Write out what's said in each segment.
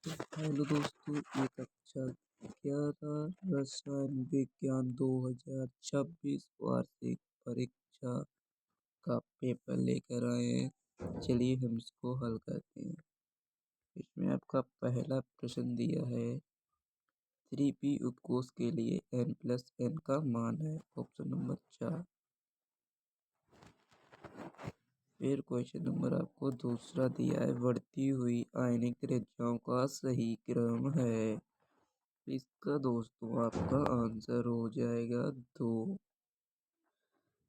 Hello दोस्तों, ये कक्षा 11 रसायन विज्ञान 2026 वार्षिक परीक्षा का पेपर लेकर आए हैं। चलिए हम इसको हल करते हैं। इसमें आपका पहला प्रश्न दिया है 3p उपकोष के लिए n+n का मान है। Option number 4। फिर क्वेश्चन नंबर आपको दूसरा दिया है बढ़ती हुई आयनिक रेखाओं का सही क्रम है। इसका दोस्तों आपका आंसर हो जाएगा 2।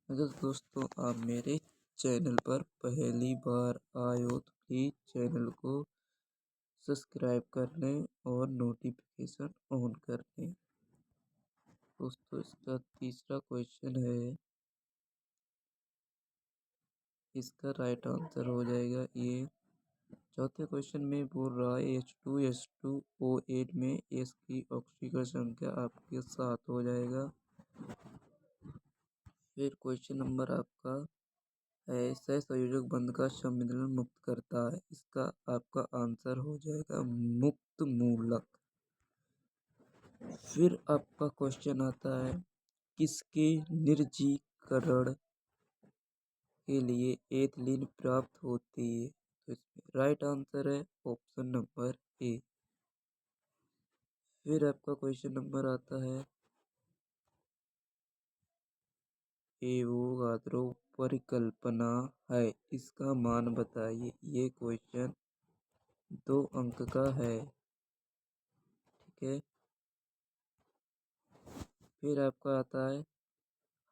अगर दोस्तों आप मेरे चैनल पर पहली बार आए हो तो प्लीज़ चैनल को सब्सक्राइब कर लें और नोटिफिकेशन ऑन कर लें। दोस्तों इसका तीसरा क्वेश्चन है, इसका राइट आंसर हो जाएगा ये। चौथे क्वेश्चन में बोल रहा है H2SO8 में S की ऑक्सीजन संख्या आपके 7 हो जाएगा। फिर क्वेश्चन नंबर आपका है सहसंयोजक बंध का सम्मिलन मुक्त करता है। इसका आपका आंसर हो जाएगा मुक्त मूलक। फिर आपका क्वेश्चन आता है किसके निर्जीकरण के लिए एथिलीन प्राप्त होती है। तो इसमें राइट आंसर है ऑप्शन नंबर ए। फिर आपका क्वेश्चन नंबर आता है एवोगाद्रो परिकल्पना है, इसका मान बताइए। ये क्वेश्चन 2 अंक का है, ठीक है। फिर आपका आता है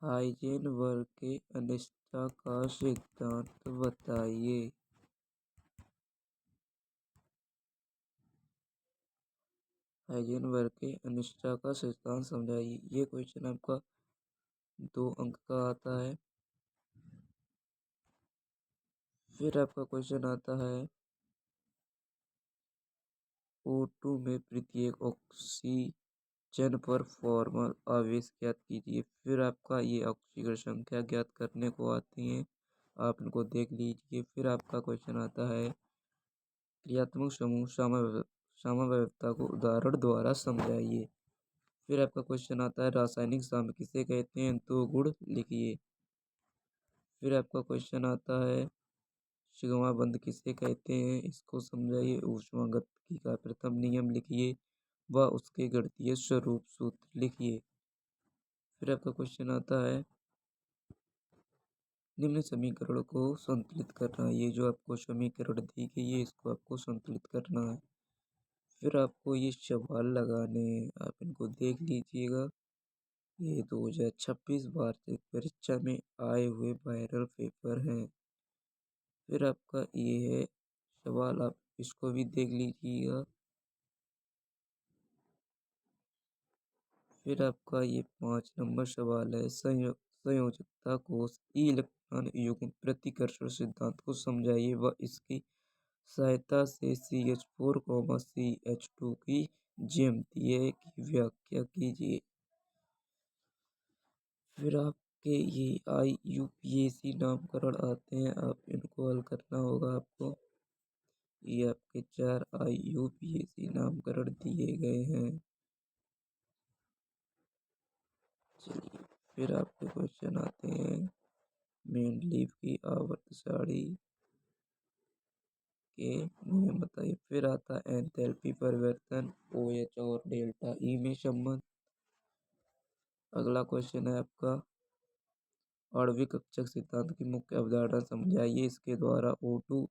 हाइजेनबर्ग के अनिश्चयता का सिद्धांत बताइए। हाइजेनबर्ग के अनिश्चयता का सिद्धांत समझाइए। ये क्वेश्चन आपका 2 अंक का आता है। फिर आपका क्वेश्चन आता है O2 में प्रत्येक ऑक्सीजन पर फॉर्मल आवेश ज्ञात कीजिए। फिर आपका ये ऑक्सीजन संख्या ज्ञात करने को आती है, आप इनको देख लीजिए। फिर आपका क्वेश्चन आता है क्रियात्मक समूह समव्यवस्था को उदाहरण द्वारा समझाइए। फिर आपका क्वेश्चन आता है रासायनिक साम्य किसे कहते हैं, 2 गुण लिखिए। फिर आपका क्वेश्चन आता है सिग्मा बंध किसे कहते हैं, इसको समझाइए। ऊष्मागतिकी का प्रथम नियम लिखिए व उसके गणितीय स्वरूप सूत्र लिखिए। फिर आपका क्वेश्चन आता है निम्न समीकरण को संतुलित करना है। ये जो आपको समीकरण दी गई है इसको आपको संतुलित करना है। फिर आपको ये सवाल लगाने हैं, आप इनको देख लीजिएगा। ये 2026 वार्षिक परीक्षा में आए हुए वायरल पेपर हैं। फिर आपका ये है सवाल, आप इसको भी देख लीजिएगा। फिर आपका ये 5 नंबर सवाल है संयोजकता कोष इलेक्ट्रॉन युग्म प्रतिकर्षण सिद्धांत को समझाइए व इसकी सहायता से CH4, CH2 की ज्यामितीय की व्याख्या कीजिए। फिर आपके ये IUPAC नामकरण आते हैं, आप इनको हल करना होगा आपको। ये आपके 4 IUPAC नामकरण दिए गए हैं। चलिए फिर आपके क्वेश्चन आते हैं मेंडलीव की आवर्त सारणी के नियम बताइए। फिर आता है एंथैल्पी परिवर्तन, OH और डेल्टा E में संबंध। अगला क्वेश्चन है आपका आणविक कक्षक सिद्धांत की मुख्य अवधारणा समझाइए। इसके द्वारा O2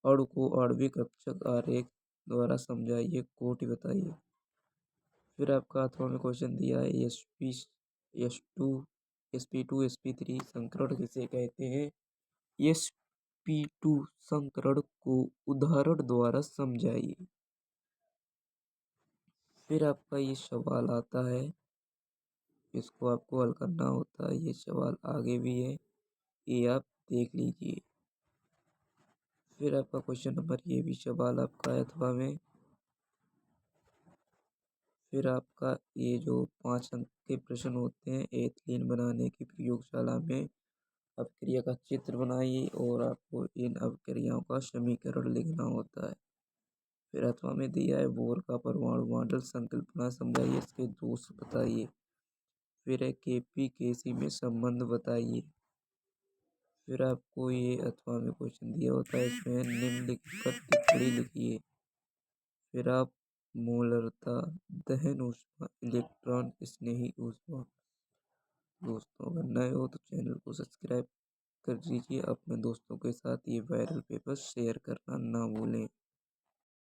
अणु को आणविक कक्षक आरेख द्वारा समझाइए, कोटि बताइए। फिर आपका 8वां में क्वेश्चन दिया है sp2 sp3 संकरण किसे कहते हैं। sp2 संकरण को उदाहरण द्वारा समझाइए। फिर आपका ये सवाल आता है, इसको आपको हल करना होता है। ये सवाल आगे भी है, ये आप देख लीजिए। फिर आपका क्वेश्चन नंबर ये भी सवाल आपका है अथवा में। फिर आपका ये जो 5 अंक के प्रश्न होते हैं एथिलीन बनाने की प्रयोगशाला में अपक्रिया का चित्र बनाइए और आपको इन अपक्रियाओं का समीकरण लिखना होता है। फिर अथवा में दिया है बोर का परमाणु मॉडल संकल्पना समझाइए, इसके दोष बताइए। फिर है केपी केसी में संबंध बताइए। फिर आपको ये अथवा में क्वेश्चन दिया होता है, इसमें निम्नलिखित पर टिप्पणी लिखिए। फिर आप मोलरता, दहन ऊष्मा, इलेक्ट्रॉन स्नेही ऊष्मा। दोस्तों अगर नए हो तो चैनल को सब्सक्राइब कर दीजिए, अपने दोस्तों के साथ ये वायरल पेपर शेयर करना ना भूलें।